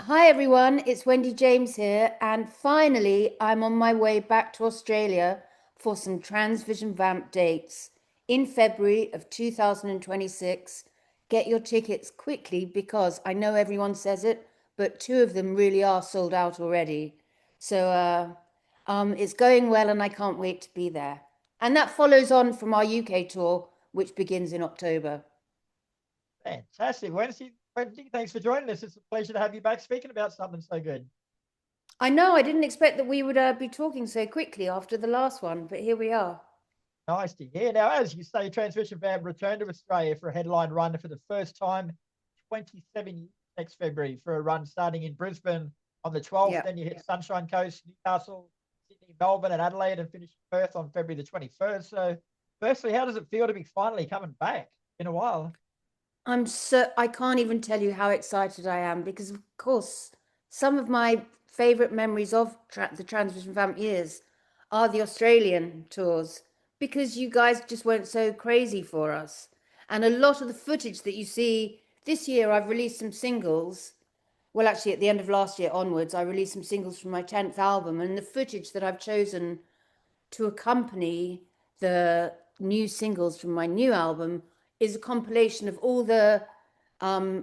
Hi everyone, it's Wendy James here, and finally I'm on my way back to Australia for some Transvision Vamp dates in February of 2026. Get your tickets quickly because I know everyone says it, but two of them really are sold out already. So it's going well and I can't wait to be there. And that follows on from our UK tour, which begins in October. Fantastic. Wendy, thanks for joining us. It's a pleasure to have you back speaking about something so good. I know I didn't expect that we would be talking so quickly after the last one, but here we are. Nice to hear. Now, as you say, Transvision Vamp returned to Australia for a headline run for the first time 27 years next February for a run starting in Brisbane on the 12th. Yeah. Then you hit Sunshine Coast, Newcastle, Sydney, Melbourne, and Adelaide, and finish Perth on February the 21st. So, firstly, how does it feel to be finally coming back in a while? I can't even tell you how excited I am because, of course, some of my favorite memories of the Transvision Vamp years are the Australian tours because you guys just went so crazy for us. And a lot of the footage that you see this year, I've released some singles. Well, actually, at the end of last year onwards, I released some singles from my 10th album, and the footage that I've chosen to accompany the new singles from my new album is a compilation of all the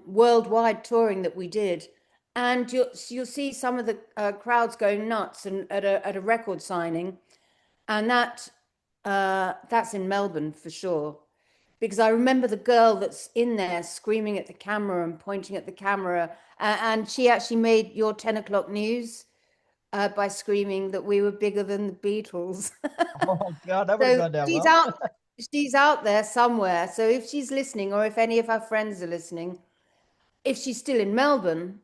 worldwide touring that we did. And you'll see some of the crowds going nuts and at a record signing, and that's in Melbourne for sure. Because I remember the girl that's in there screaming at the camera and pointing at the camera, and she actually made your 10 o'clock news by screaming that we were bigger than the Beatles. Oh, God, that would have So gone down she's well. out, she's out there somewhere. So if she's listening, or if any of her friends are listening, if she's still in Melbourne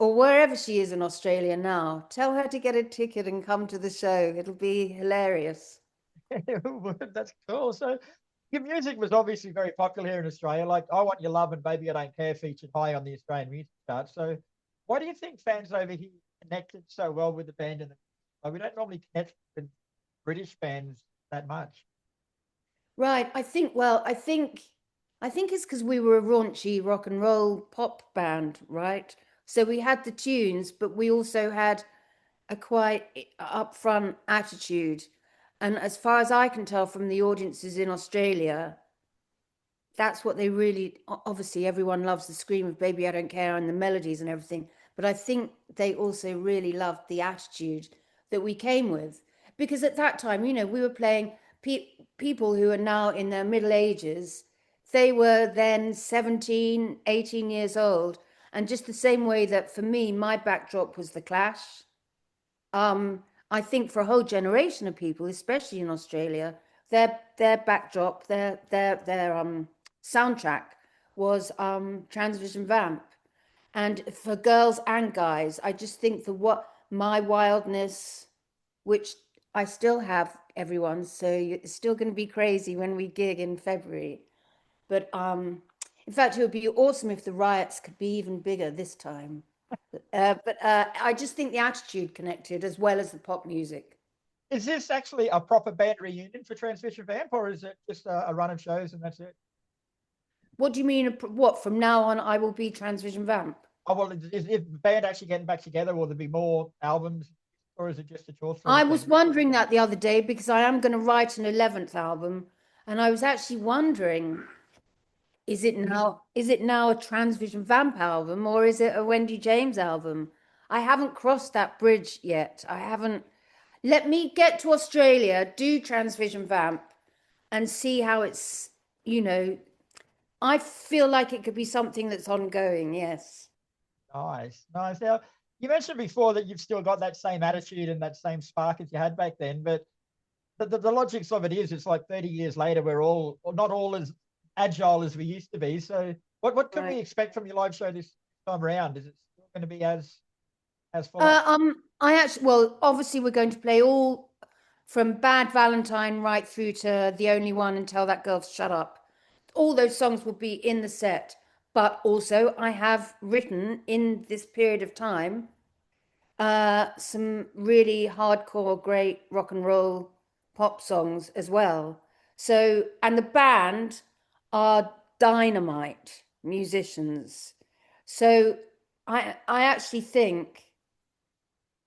or wherever she is in Australia now, tell her to get a ticket and come to the show. It'll be hilarious. That's cool. So, your music was obviously very popular here in Australia. Like "I Want Your Love" and "Baby I Don't Care" featured high on the Australian music charts. So, why do you think fans over here connected so well with the band? Like, we don't normally connect with British fans that much. Right. I think it's because we were a raunchy rock and roll pop band, right? So we had the tunes, but we also had a quite upfront attitude. And as far as I can tell from the audiences in Australia, that's what they really, obviously, everyone loves the scream of Baby I Don't Care and the melodies and everything. But I think they also really loved the attitude that we came with. Because at that time, we were playing people who are now in their middle ages. They were then 17, 18 years old. And just the same way that for me, my backdrop was the Clash. I think for a whole generation of people, especially in Australia, their backdrop, their soundtrack was Transvision Vamp. And for girls and guys, I just think the what my wildness, which I still have everyone, so it's still going to be crazy when we gig in February. But in fact, it would be awesome if the riots could be even bigger this time. But I just think the attitude connected as well as the pop music. Is this actually a proper band reunion for Transvision Vamp, or is it just a run of shows and that's it? What do you mean? What from now on I will be Transvision Vamp? Oh, well, is the band actually getting back together? Will there be more albums, or is it just a tour sort I of was thing? wondering that the other day because I am going to write an 11th album, and I was actually wondering, is it now a Transvision Vamp album or is it a Wendy James album? I haven't crossed that bridge yet. I haven't. Let me get to Australia, do Transvision Vamp, and see how it's, you know, I feel like it could be something that's ongoing, yes. Nice, nice. Now, you mentioned before that you've still got that same attitude and that same spark as you had back then, but the logics of it is it's like 30 years later, we're all, or not all as agile as we used to be. So, what can Right. we expect from your live show this time around? Is it still going to be as full on? Well, obviously we're going to play all from Bad Valentine right through to The Only One and Tell That Girl to Shut Up. All those songs will be in the set, but also I have written in this period of time some really hardcore, great rock and roll pop songs as well. So, and the band are dynamite musicians. So I actually think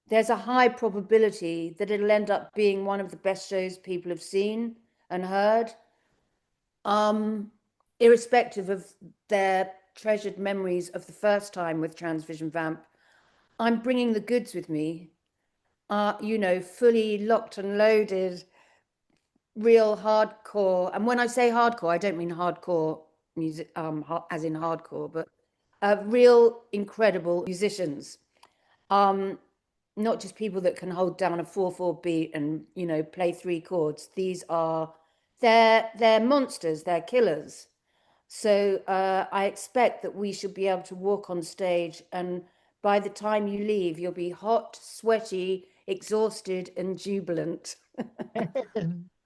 there's a high probability that it'll end up being one of the best shows people have seen and heard, um, irrespective of their treasured memories of the first time with Transvision Vamp. I'm bringing the goods with me, fully locked and loaded, real hardcore. And when I say hardcore, I don't mean hardcore music, as in hardcore, but real incredible musicians. Um, Not just people that can hold down a 4/4 beat and play three chords. They're monsters. They're killers. So I expect that we should be able to walk on stage, and by the time you leave, you'll be hot, sweaty, exhausted, and jubilant.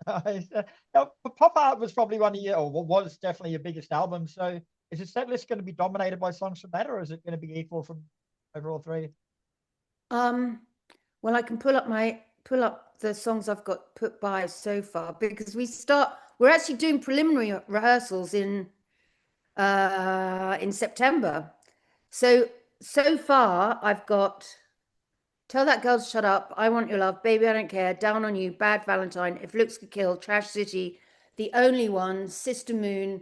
Nice. Now, Pop Art was probably one of your, or was definitely your biggest album. So is the set list going to be dominated by songs from that, or is it going to be equal from overall three? Um, well, I can pull up the songs I've got put by so far, because we're actually doing preliminary rehearsals in September. So far I've got Tell That Girl to Shut Up, I Want Your Love, Baby I Don't Care, Down on You, Bad Valentine, If Looks Could Kill, Trash City, The Only One, Sister Moon,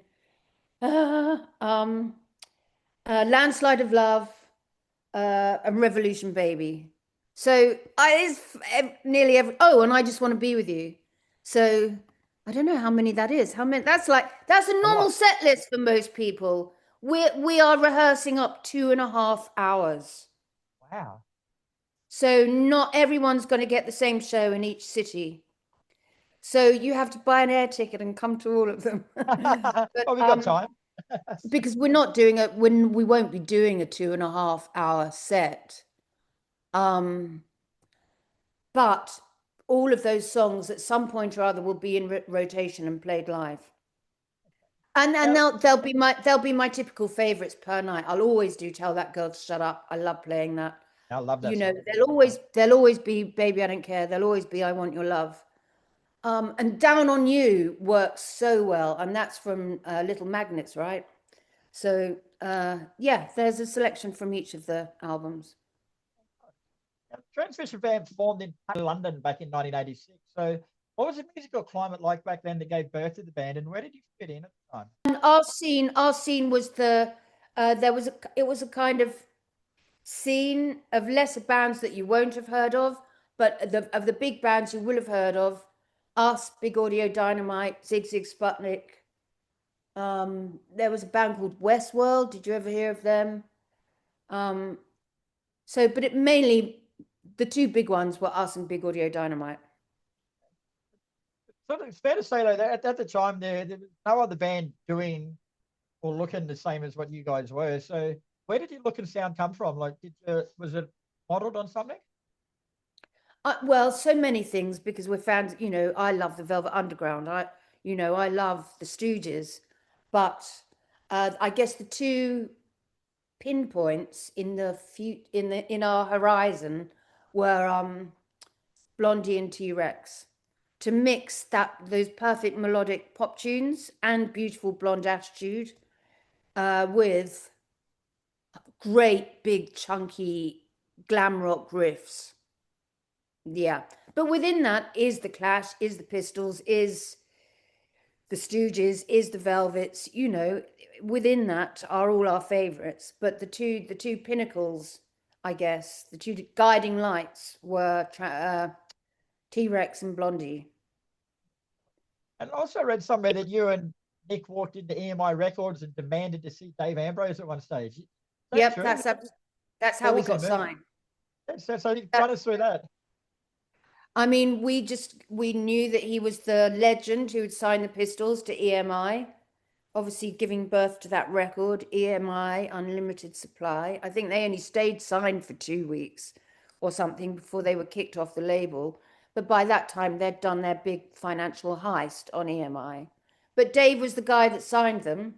uh, um, Landslide of Love, and Revolution Baby. So nearly every. Oh, and I Just Want to Be With You. So I don't know how many that is. How many? That's a A normal lot. set list for most people. We are rehearsing up 2.5 hours. Wow. So not everyone's going to get the same show in each city. So you have to buy an air ticket and come to all of them. But Well, we got time. because we're not doing it when we won't be doing a 2.5 hour set. Um, but all of those songs at some point or other will be in rotation and played live. And Now, they'll be my typical favorites per night. I'll always do Tell That Girl to Shut Up. I love playing that. I love that song. There'll always be Baby I Don't Care. There'll always be I Want Your Love. And Down on You works so well, and that's from Little Magnets, right? So yeah, there's a selection from each of the albums. Transvision Vamp formed in London back in 1986. So, what was the musical climate like back then that gave birth to the band, and where did you fit in at the time? And our scene was it was a kind of scene of lesser bands that you won't have heard of, but of the big bands you will have heard of. Us, Big Audio Dynamite, Zig Zig Sputnik. There was a band called Westworld. Did you ever hear of them? Um, but it mainly the two big ones were us and Big Audio Dynamite. So it's fair to say though that at the time there was no other band doing or looking the same as what you guys were. So where did your look and sound come from? Like, was it modeled on something? Well, so many things, because we're fans. I love the Velvet Underground. I love the Stooges, but I guess the two pinpoints in our horizon were Blondie and T-Rex, to mix those perfect melodic pop tunes and beautiful blonde attitude with great big chunky glam rock riffs. Yeah, but within that is the Clash, is the Pistols, is the Stooges, is the Velvets. Within that are all our favorites. But the two pinnacles, I guess, the two guiding lights were T-Rex and Blondie. And I also read somewhere that you and Nick walked into EMI Records and demanded to see Dave Ambrose at one stage. Is that Yep, true? that's how we Ballsy got move. signed. So That- run us through that. I mean, we knew that he was the legend who would sign the Pistols to EMI, obviously giving birth to that record, EMI Unlimited Supply. I think they only stayed signed for 2 weeks or something before they were kicked off the label. But by that time, they'd done their big financial heist on EMI. But Dave was the guy that signed them.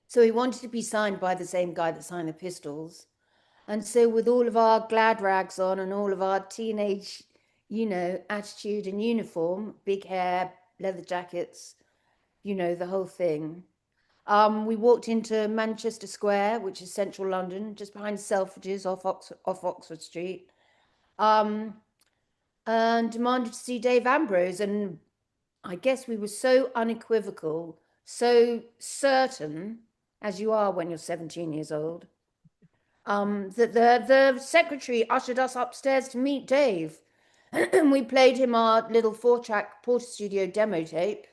So he wanted to be signed by the same guy that signed the Pistols. And so, with all of our glad rags on and all of our teenage, attitude and uniform, big hair, leather jackets, the whole thing, We walked into Manchester Square, which is central London, just behind Selfridges off Oxford Street, um, and demanded to see Dave Ambrose. And I guess we were so unequivocal, so certain, as you are when you're 17 years old, that the secretary ushered us upstairs to meet Dave. We played him our little 4-track Porter Studio demo tape.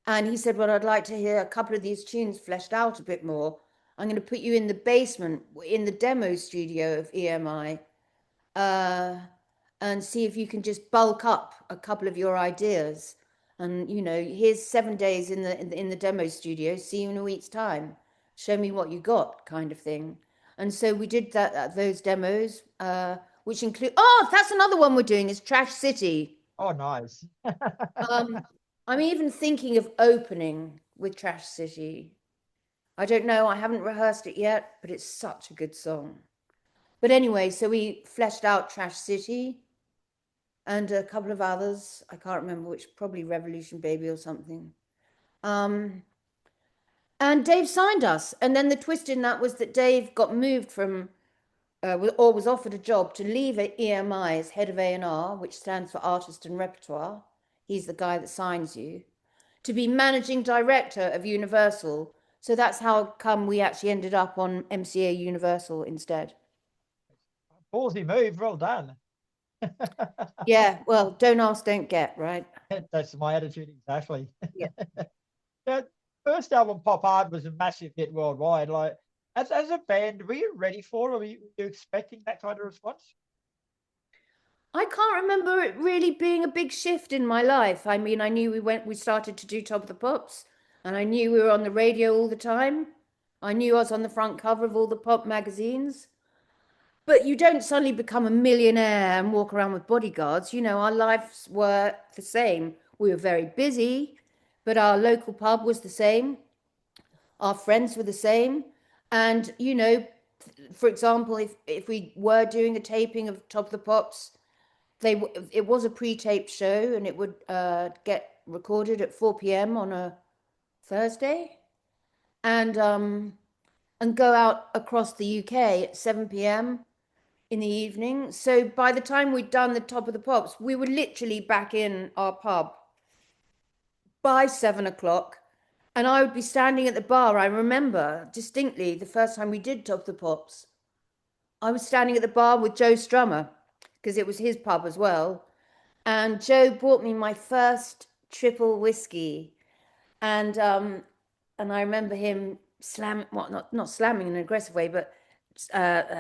And he said, well, I'd like to hear a couple of these tunes fleshed out a bit more. I'm going to put you in the basement, in the demo studio of EMI, uh, and see if you can just bulk up a couple of your ideas. And, you know, here's 7 days in the demo studio. See you in a week's time. Show me what you got, kind of thing. And so we did those demos, which include, oh, that's another one we're doing is Trash City. Oh, nice. Um, I'm even thinking of opening with Trash City. I don't know, I haven't rehearsed it yet, but it's such a good song. But anyway, so we fleshed out Trash City and a couple of others. I can't remember which, probably Revolution Baby or something. And Dave signed us. And then the twist in that was that Dave got moved from, or was offered a job to leave at EMI as head of A&R, which stands for Artist and Repertoire. He's the guy that signs you, to be managing director of Universal. So that's how come we actually ended up on MCA Universal instead. Ballsy move. Well done. Yeah, well, don't ask, don't get, right? That's my attitude exactly. Yeah. That first album, Pop Art, was a massive hit worldwide. Like, as a band, were you ready for it, or were you expecting that kind of response? I can't remember it really being a big shift in my life. I mean, I knew we started to do Top of the Pops, and I knew we were on the radio all the time. I knew I was on the front cover of all the pop magazines. But you don't suddenly become a millionaire and walk around with bodyguards. You know, our lives were the same. We were very busy, but our local pub was the same. Our friends were the same. And, you know, for example, if we were doing a taping of Top of the Pops, it was a pre-taped show and it would get recorded at 4 p.m. on a Thursday and go out across the UK at 7 p.m. in the evening. So by the time we'd done the Top of the Pops, we were literally back in our pub by 7 o'clock. And I would be standing at the bar. I remember distinctly the first time we did Top of the Pops. I was standing at the bar with Joe Strummer because it was his pub as well. And Joe bought me my first triple whiskey. And I remember him not slamming in an aggressive way, but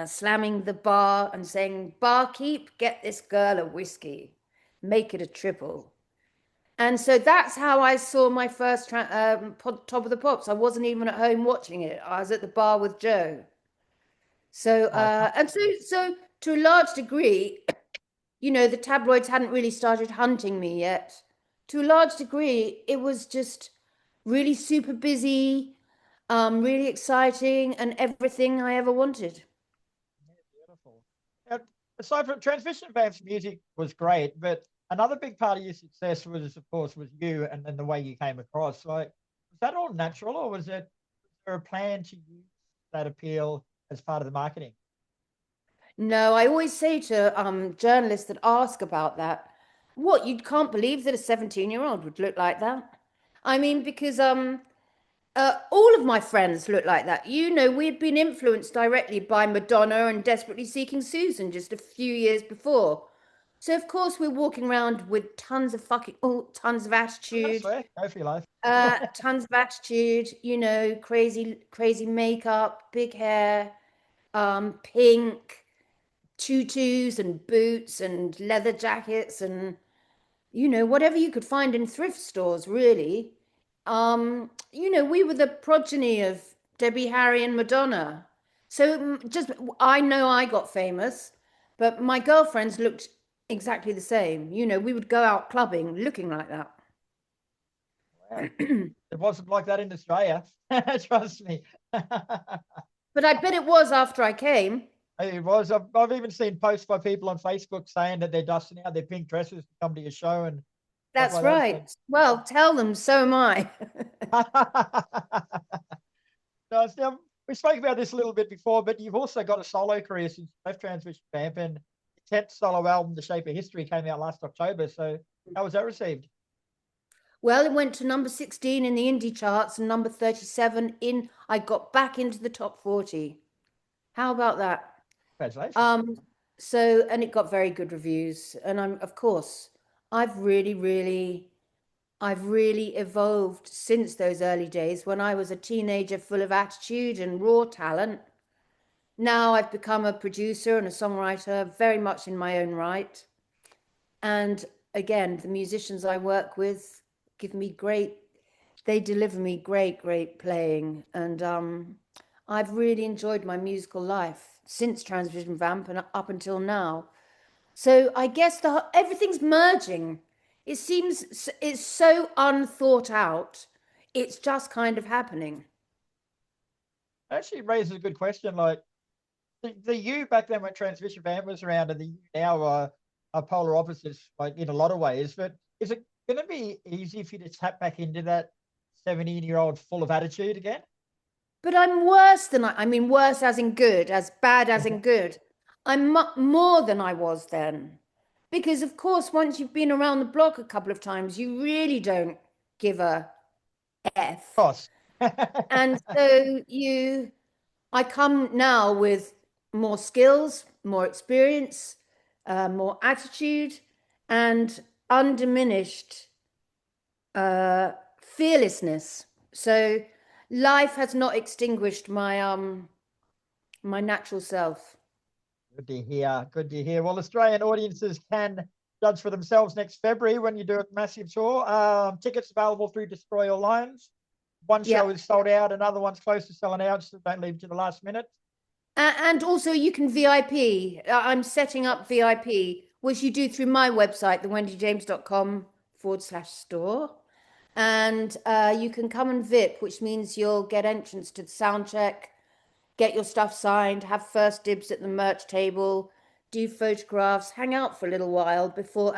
slamming the bar and saying, "Barkeep, get this girl a whiskey, make it a triple." And so that's how I saw my first Top of the Pops. I wasn't even at home watching it. I was at the bar with Joe. So so to a large degree, you know, the tabloids hadn't really started hunting me yet. To a large degree, it was just really super busy, really exciting, and everything I ever wanted. Beautiful. Now, aside from Transvision Vamp's music was great, but another big part of your success was, of course, was you and then the way you came across. Like, was that all natural, or was there a plan to use that appeal as part of the marketing? No, I always say to journalists that ask about that, what, you can't believe that a 17-year-old would look like that? I mean, because all of my friends look like that. You know, we'd been influenced directly by Madonna and Desperately Seeking Susan just a few years before. So of course we're walking around with tons of tons of I attitude, swear, go for your life. tons of attitude, you know, crazy makeup, big hair, pink tutus and boots and leather jackets and, you know, whatever you could find in thrift stores, really. You know, we were the progeny of Debbie Harry and Madonna. So just, I know I got famous, but my girlfriends looked exactly the same. You know, we would go out clubbing looking like that. Wow. It wasn't like that in Australia. Trust me. But I bet it was after I came. It was. I've even seen posts by people on Facebook saying that they're dusting out their pink dresses to come to your show and stuff That's like that. So right. Well, tell them, so am I. No, now, we spoke about this a little bit before, but you've also got a solo career since you left Transvision Vamp, and the 10th solo album, The Shape of History, came out last October. So how was that received? Well, it went to number 16 in the indie charts and number 37 in, I got back into the top 40. How about that? Congratulations. Um, so, and it got very good reviews. And of course, I've I've really evolved since those early days when I was a teenager full of attitude and raw talent. Now I've become a producer and a songwriter, very much in my own right. And again, the musicians I work with give me they deliver me great playing. And I've really enjoyed my musical life since Transvision Vamp and up until now. So I guess everything's merging. It seems it's so unthought out. It's just kind of happening. Actually raises a good question. Like the you back then when Transvision Vamp was around, and the you now are polar opposites, like in a lot of ways. But is it going to be easy for you to tap back into that 17-year-old full of attitude again? But I'm worse than I mean, worse as in good, as bad as in good. I'm more than I was then. Because, of course, once you've been around the block a couple of times, you really don't give a F. Of course. And so I come now with more skills, more experience, more attitude, and undiminished fearlessness. So life has not extinguished my natural self. Good to hear. Good to hear. Well, Australian audiences can judge for themselves next February when you do a massive tour. Tickets available through Destroy All Lines. One Yeah. show is sold out, another one's close to selling out, so don't leave to the last minute. And also you can VIP. I'm setting up VIP, which you do through my website, thewendyjames.com/store. And you can come and VIP, which means you'll get entrance to the sound check, get your stuff signed, have first dibs at the merch table, do photographs, hang out for a little while before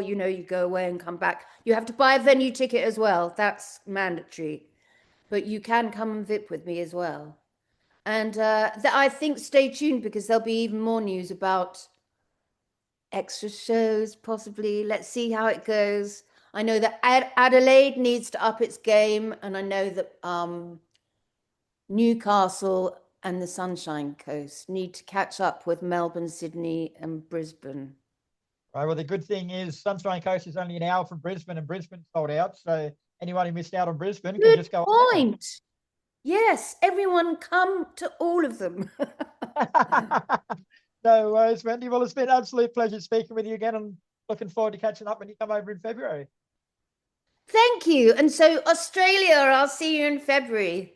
you go away and come back. You have to buy a venue ticket as well. That's mandatory. But you can come and VIP with me as well. And I think stay tuned because there'll be even more news about extra shows, possibly. Let's see how it goes. I know that Adelaide needs to up its game, and I know that Newcastle and the Sunshine Coast need to catch up with Melbourne, Sydney, and Brisbane. Right. Well, the good thing is Sunshine Coast is only an hour from Brisbane, and Brisbane sold out. So anyone who missed out on Brisbane can Good just go point. Yes, everyone come to all of them. No worries, Wendy. Well, it's been an absolute pleasure speaking with you again, and looking forward to catching up when you come over in February. Thank you. And so, Australia, I'll see you in February.